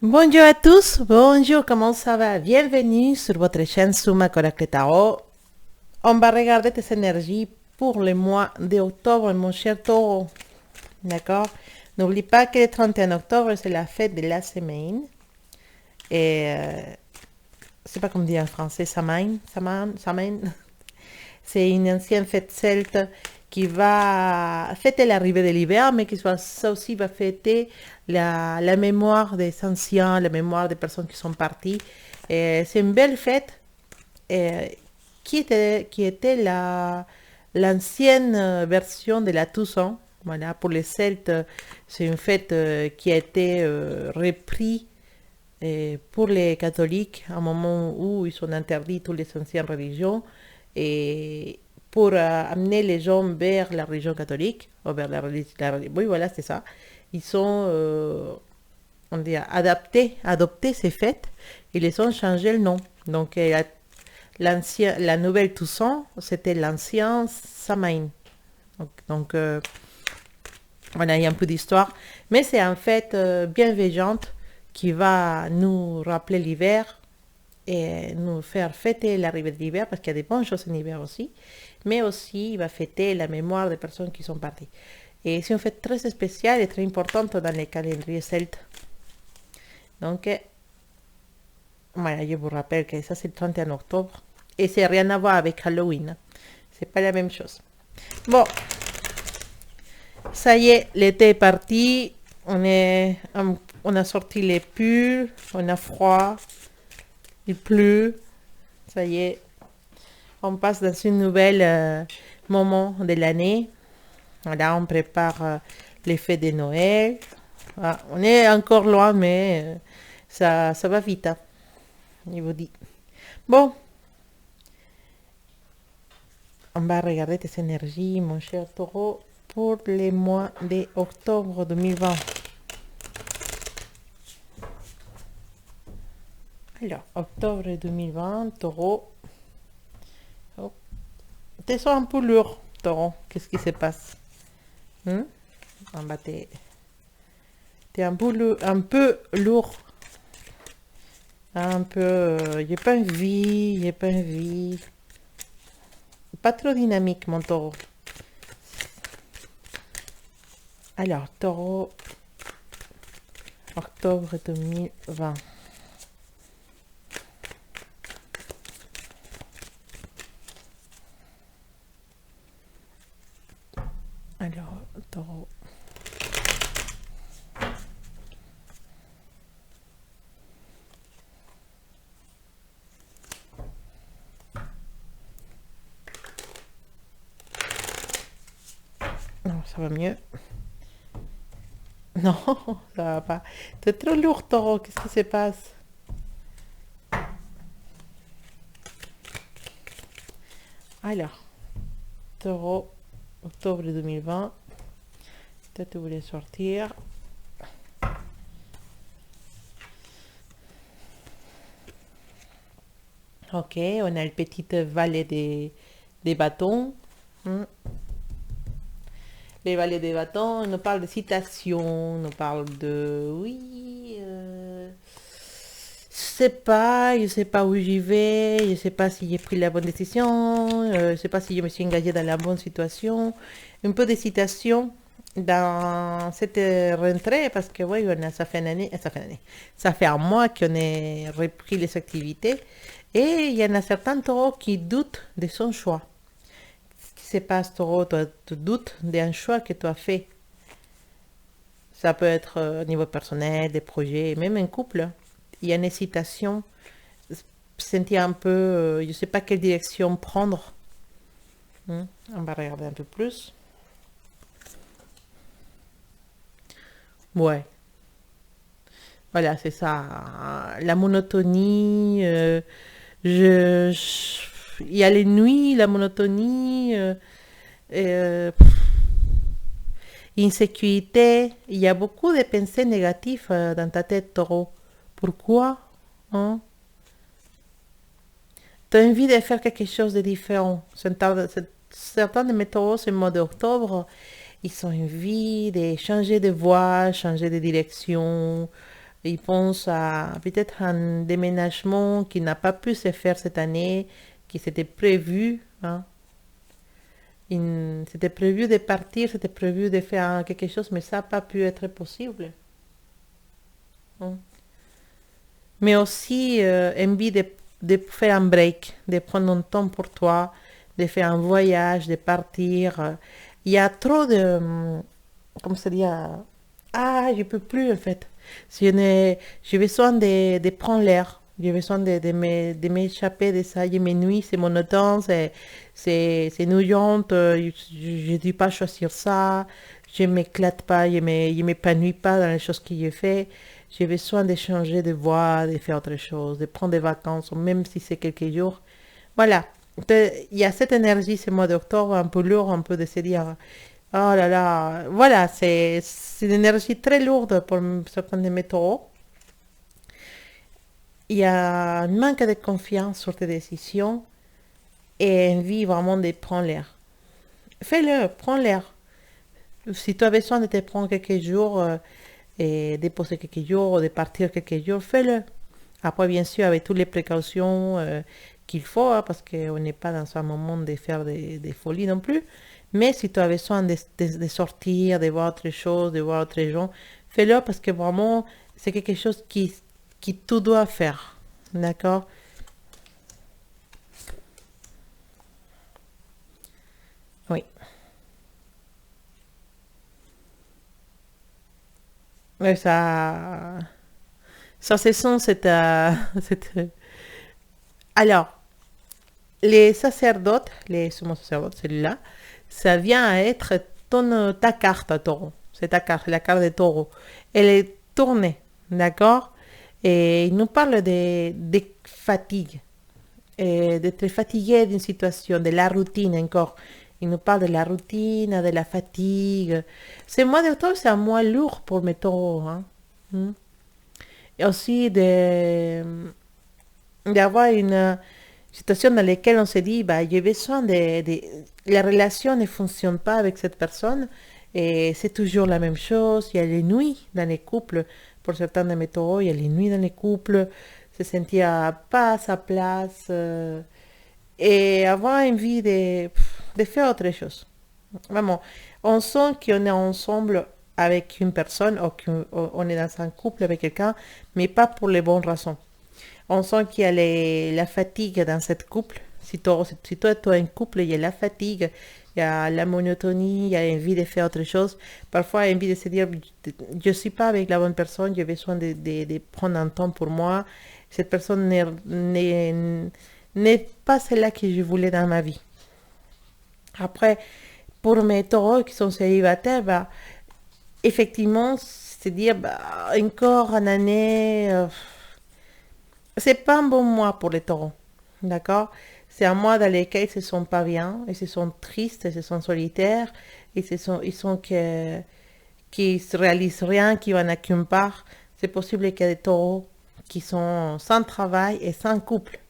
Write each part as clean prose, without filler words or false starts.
Bonjour à tous, bonjour, comment ça va? Bienvenue sur votre chaîne Suma Correcte Tarot. On va regarder tes énergies pour le mois d'octobre, mon cher taureau. D'accord? N'oublie pas que le 31 octobre, c'est la fête de la semaine. Et c'est pas comme dire en français, Samaine. C'est une ancienne fête celte qui va fêter l'arrivée de l'hiver, mais qui ça aussi va fêter la mémoire des anciens, la mémoire des personnes qui sont parties. C'est une belle fête qui était l'ancienne version de la Toussaint. Voilà, pour les Celtes, c'est une fête qui a été reprise pour les catholiques à un moment où ils ont interdit toutes les anciennes religions et pour amener les gens vers la religion catholique, ou vers oui, voilà, c'est ça. Ils ont on dit, adopté ces fêtes et les ont changé le nom. Donc, la nouvelle Toussaint, c'était l'ancien Samain. Donc, voilà, il y a un peu d'histoire. Mais c'est en fait bienveillante qui va nous rappeler l'hiver et nous faire fêter l'arrivée de l'hiver parce qu'il y a des bonnes choses en hiver aussi. Mais aussi, il va fêter la mémoire des personnes qui sont parties. Et c'est une fête très spéciale et très importante dans les calendriers celtes. Donc, voilà, je vous rappelle que ça c'est le 31 octobre. Et c'est rien à voir avec Halloween. C'est pas la même chose. Bon, ça y est, l'été est parti. On a sorti les pulls. On a froid. Il pleut. Ça y est. On passe dans une nouvelle moment de l'année. Voilà, on prépare les fêtes de Noël. Ah, on est encore loin, mais ça va vite. Hein, je vous dis. Bon, on va regarder tes énergies, mon cher taureau, pour les mois d'octobre 2020. Alors, octobre 2020, taureau. Oh. T'es un peu lourd, taureau. Qu'est-ce qui se passe? T'es un peu lourd. Un peu. J'ai pas envie, j'ai pas envie. Pas trop dynamique, mon taureau. Alors, taureau, octobre 2020. Alors, taureau. Non, ça va mieux. Non, ça va pas. T'es trop lourd, taureau. Qu'est-ce qui se passe? Alors, taureau, octobre 2020. Peut-être que vous voulez sortir. Ok, on a le petit valet des bâtons. Les valets des bâtons, on nous parle de citations, on nous parle de... Oui, je sais pas où j'y vais, je sais pas si j'ai pris la bonne décision, je sais pas si je me suis engagée dans la bonne situation. Un peu de citations dans cette rentrée parce que oui, ça fait une année, ça fait un mois qu'on a repris les activités et il y en a certains taureaux qui doutent de son choix. Qui se passe, taureau, tu doutes d'un choix que tu as fait. Ça peut être au niveau personnel, des projets, même un couple. Il y a une hésitation, sentir un peu, je ne sais pas quelle direction prendre. On va regarder un peu plus. Ouais. Voilà, c'est ça. La monotonie. Il y a les nuits, la monotonie. Euh, Insécurité. Il y a beaucoup de pensées négatives dans ta tête, taureau. Pourquoi? Hein? Tu as envie de faire quelque chose de différent. Certains de mes taureaux, ce mois d'octobre, ils ont envie de changer de voie, changer de direction, Il pense à peut-être un déménagement qui n'a pas pu se faire cette année, qui s'était prévu, hein. C'était prévu de partir, c'était prévu de faire quelque chose, mais ça n'a pas pu être possible, hein. Mais aussi envie de faire un break, de prendre un temps pour toi, de faire un voyage, de partir. Il y a trop de... Comment ça dit? Ah, je peux plus en fait. J'ai besoin de prendre l'air. J'ai besoin de m'échapper de ça. Je m'ennuie, c'est monotone, c'est ennuyant. Je ne dis pas choisir ça. Je m'éclate pas, je m'épanouis pas dans les choses que j'ai fait. J'ai besoin de changer de voie, de faire autre chose, de prendre des vacances, même si c'est quelques jours. Voilà. Il y a cette énergie ce mois d'octobre, un peu lourd, un peu de se dire, oh là là, voilà, c'est une énergie très lourde pour certains de mes taureaux. Il y a un manque de confiance sur tes décisions et envie vraiment de prendre l'air. Fais-le, prends l'air. Si tu as besoin de te prendre quelques jours et de poser quelques jours, de partir quelques jours, fais-le. Après, bien sûr, avec toutes les précautions qu'il faut, hein, parce qu'on n'est pas dans un moment de faire des folies non plus. Mais si tu as besoin de sortir, de voir autre chose, de voir autres gens, fais-le parce que vraiment, c'est quelque chose qui tu dois faire. D'accord? Oui. Ouais, ça se sent, Alors, les sacerdotes, les summos sacerdotes, celui-là, ça vient à être ta carte à taureau. C'est ta carte, la carte de taureau. Elle est tournée, d'accord? Et il nous parle de fatigue, d'être fatigué d'une situation, de la routine encore. Il nous parle de la routine, de la fatigue. Ce mois d'octobre, c'est un mois lourd pour mes taureaux, hein. Hmm. Et aussi d'avoir une situation dans laquelle on se dit, bah, j'ai besoin la relation ne fonctionne pas avec cette personne et c'est toujours la même chose. Il y a les nuits dans les couples. Pour certains de mes taureaux, il y a les nuits dans les couples. Se sentir pas à sa place et avoir envie de faire autre chose. Vraiment, on sent qu'on est ensemble avec une personne ou qu'on est dans un couple avec quelqu'un, mais pas pour les bonnes raisons. On sent qu'il y a la fatigue dans cette couple. Si toi, tu as un couple, il y a la fatigue, il y a la monotonie, il y a l'envie de faire autre chose. Parfois, envie de se dire, je ne suis pas avec la bonne personne, j'ai besoin de prendre un temps pour moi. Cette personne n'est pas celle-là que je voulais dans ma vie. Après, pour mes taureaux qui sont célibataires, bah, effectivement, c'est dire, bah, encore une année, c'est pas un bon mois pour les taureaux. D'accord? C'est un mois dans lequel ils se sont pas bien, ils se sont tristes, ils se sont solitaires, ils sont qui se réalisent rien, qui vont à qu'une part. C'est possible qu'il y ait des taureaux qui sont sans travail et sans couple.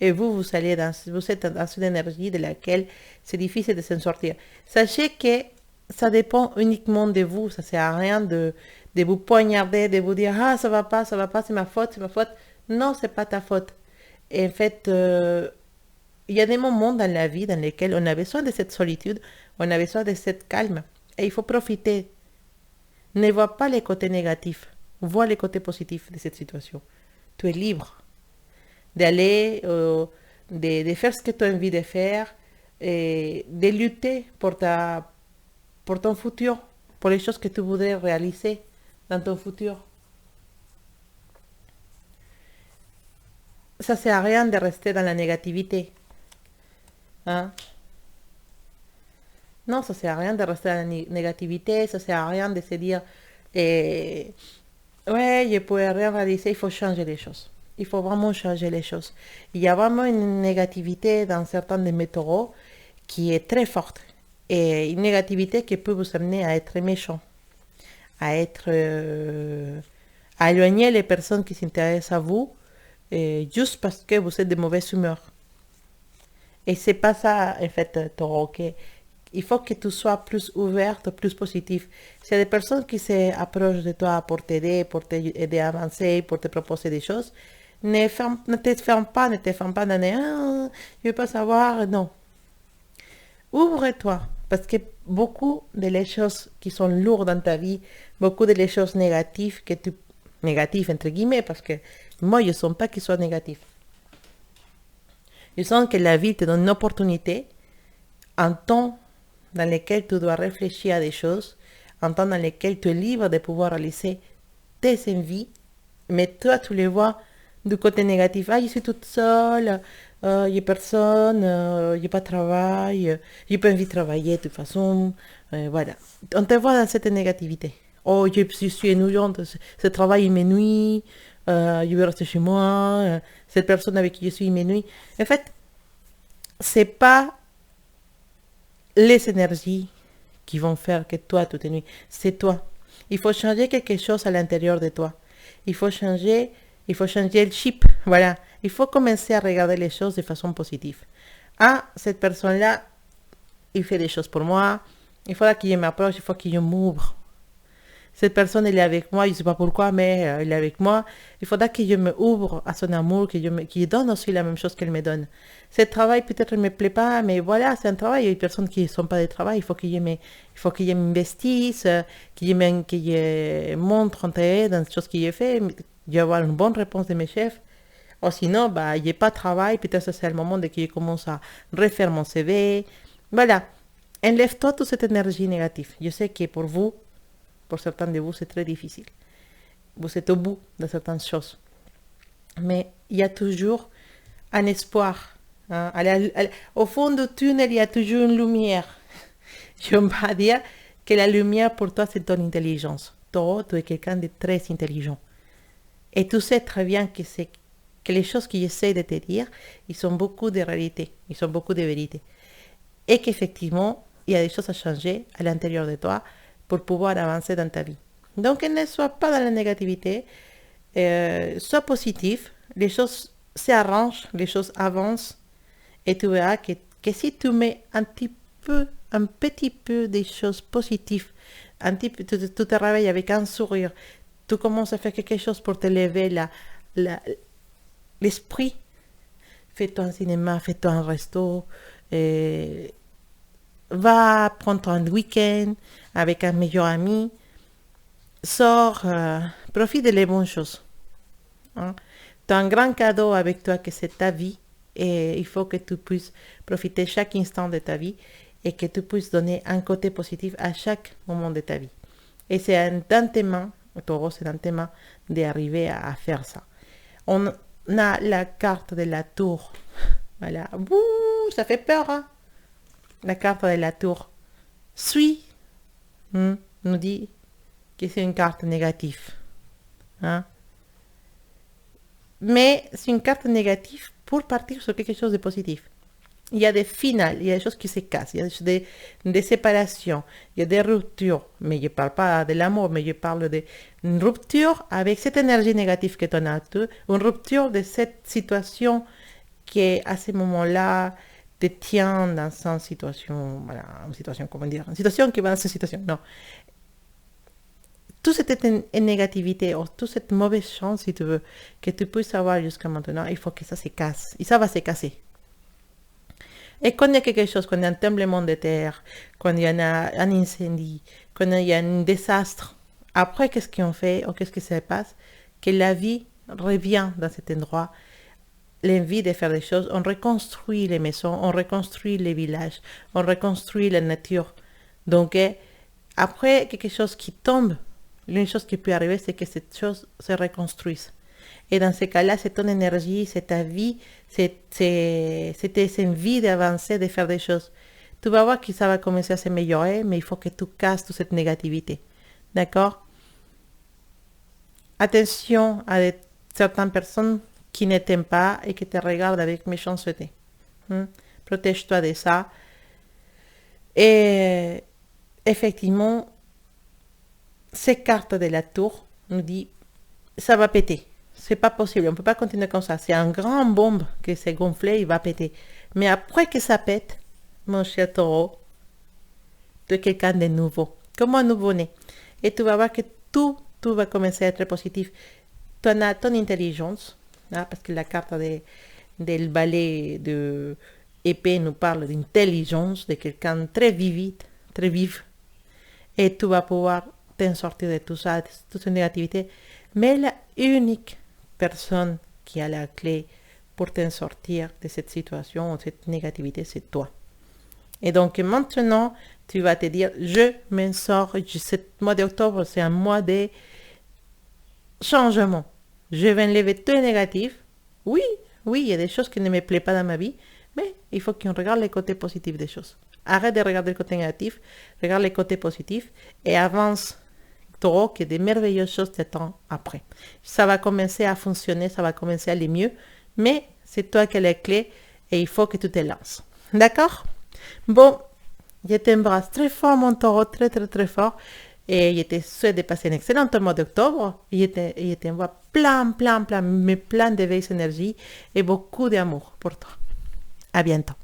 Et vous êtes dans une énergie de laquelle c'est difficile de s'en sortir. Sachez que ça dépend uniquement de vous. Ça ne sert à rien de vous poignarder, de vous dire, ah, ça va pas, c'est ma faute, c'est ma faute. Non, c'est pas ta faute. Et en fait, il y a des moments dans la vie dans lesquels on a besoin de cette solitude, on a besoin de cette calme. Et il faut profiter. Ne vois pas les côtés négatifs. Vois les côtés positifs de cette situation. Tu es libre d'aller, de faire ce que tu as envie de faire, et de lutter pour ton futur, pour les choses que tu voudrais réaliser dans ton futur. Ça ne sert à rien de rester dans la négativité, hein? Non, ça ne sert à rien de rester dans la négativité, ça ne sert à rien de se dire, eh, ouais, je ne pourrais rien réaliser, il faut changer les choses. Il faut vraiment changer les choses. Il y a vraiment une négativité dans certains de mes taureaux qui est très forte. Et une négativité qui peut vous amener à être méchant, à éloigner les personnes qui s'intéressent à vous, juste parce que vous êtes de mauvaise humeur. Et c'est pas ça, en fait, taureau, ok? il faut que tu sois plus ouverte, plus positif. S'il y a des personnes qui s'approchent de toi pour t'aider, pour t'aider à avancer, pour te proposer des choses, ne te ferme pas, ne te ferme pas dans les ah, je veux pas savoir. Non. Ouvre-toi. Parce que beaucoup de les choses qui sont lourdes dans ta vie, beaucoup de les choses négatives négatives entre guillemets, parce que moi je ne sens pas qu'ils soient négatifs. Je sens que la vie te donne une opportunité, un temps dans lequel tu dois réfléchir à des choses, un temps dans lequel tu es libre de pouvoir réaliser tes envies, mais toi tu les vois du côté négatif. Ah, je suis toute seule, il n'y a personne, il n'y a pas de travail, j'ai pas envie de travailler de toute façon. Voilà. On te voit dans cette négativité. Oh, je suis ennuyante, ce travail il m'ennuie, je vais rester chez moi, cette personne avec qui je suis m'ennuie. En fait, c'est pas les énergies qui vont faire que toi tu t'ennuies, c'est toi. Il faut changer quelque chose à l'intérieur de toi. Il faut changer le chip, voilà. Il faut commencer à regarder les choses de façon positive. Ah, cette personne-là, il fait des choses pour moi. Il faudra qu'il m'approche, il faut qu'il m'ouvre. Cette personne, elle est avec moi, je ne sais pas pourquoi, mais elle est avec moi. Il faudra que je me ouvre à son amour, qu'il donne aussi la même chose qu'elle me donne. Ce travail, peut-être, ne me plaît pas, mais voilà, c'est un travail. Il y a des personnes qui ne sont pas de travail. Il faut que je m'investisse, que je montre intérêt dans les choses que j'ai fait. Je vais avoir une bonne réponse de mes chefs. Ou sinon, bah, il n'y a pas de travail. Peut-être c'est le moment de que je commence à refaire mon CV. Voilà. Enlève-toi toute cette énergie négative. Je sais que pour certains de vous, c'est très difficile. Vous êtes au bout de certaines choses. Mais il y a toujours un espoir. Hein. Au fond du tunnel, il y a toujours une lumière. Je vais dire que la lumière pour toi, c'est ton intelligence. Toi, tu es quelqu'un de très intelligent. Et tu sais très bien que les choses que j'essaie de te dire, ils sont beaucoup de réalité, ils sont beaucoup de vérité. Et qu'effectivement, il y a des choses à changer à l'intérieur de toi pour pouvoir avancer dans ta vie. Donc, ne sois pas dans la négativité, sois positif, les choses s'arrangent, les choses avancent, et tu verras que si tu mets un petit peu des choses positives, tu te réveilles avec un sourire, tu commences à faire quelque chose pour te lever l'esprit, fais-toi un cinéma, fais-toi un resto, va prendre un week-end avec un meilleur ami, sors, profite des bonnes choses. Hein. Tu as un grand cadeau avec toi que c'est ta vie et il faut que tu puisses profiter chaque instant de ta vie et que tu puisses donner un côté positif à chaque moment de ta vie. Et c'est dans tes mains, Taureau, c'est dans tes mains d'arriver à faire ça. On a la carte de la tour. Voilà. Bouh, ça fait peur, hein? La carte de la tour. Suis nous dit que c'est une carte négative. Hein? Mais c'est une carte négative pour partir sur quelque chose de positif. Il y a des finales, il y a des choses qui se cassent, il y a des séparations, il y a des ruptures. Mais je ne parle pas de l'amour, mais je parle d'une rupture avec cette énergie négative que tu as, une rupture de cette situation qui, à ce moment-là, te tient dans une situation, voilà, une situation, comment dire, une situation qui va dans cette situation. Non. Toute cette négativité, ou toute cette mauvaise chance, si tu veux, que tu puisses avoir jusqu'à maintenant, il faut que ça se casse. Et ça va se casser. Et quand il y a quelque chose, quand il y a un tremblement de terre, quand il y a un incendie, quand il y a un désastre, après, qu'est-ce qu'on fait ou qu'est-ce qui se passe? Que la vie revient dans cet endroit, l'envie de faire des choses, on reconstruit les maisons, on reconstruit les villages, on reconstruit la nature. Donc, après quelque chose qui tombe, l'une chose qui peut arriver, c'est que cette chose se reconstruise. Et dans ce cas-là, c'est ton énergie, c'est ta vie, c'est tes envies d'avancer, de faire des choses. Tu vas voir que ça va commencer à s'améliorer, mais il faut que tu casses toute cette négativité. D'accord? Attention à certaines personnes qui ne t'aiment pas et qui te regardent avec méchanceté. Protège-toi de ça. Et effectivement, ces cartes de la tour nous disent ça va péter. C'est pas possible, on ne peut pas continuer comme ça. C'est un grand bombe qui s'est gonflé, il va péter. Mais après que ça pète, mon cher Taureau, de quelqu'un de nouveau, comme un nouveau-né. Et tu vas voir que tout va commencer à être positif. Tu as ton intelligence, hein, parce que la carte del balai de épée nous parle d'intelligence, de quelqu'un très vivide, très vif. Et tu vas pouvoir t'en sortir de tout ça, de toute cette négativité. Mais la unique personne qui a la clé pour t'en sortir de cette situation, de cette négativité, c'est toi. Et donc maintenant, tu vas te dire, je m'en sors. Ce mois d'octobre, c'est un mois de changement. Je vais enlever tout le négatif. Oui, il y a des choses qui ne me plaisent pas dans ma vie, mais il faut qu'on regarde les côtés positifs des choses. Arrête de regarder le côté négatif, regarde les côtés positifs et avance. Tu auras que des merveilleuses choses t'attendent après. Ça va commencer à fonctionner, ça va commencer à aller mieux, mais c'est toi qui as les clés et il faut que tu te lances. D'accord? Bon, je t'embrasse très fort, mon taureau, très, très, très fort. Et je te souhaite de passer un excellent mois d'octobre. Et je t'envoie plein de belles énergies et beaucoup d'amour pour toi. À bientôt.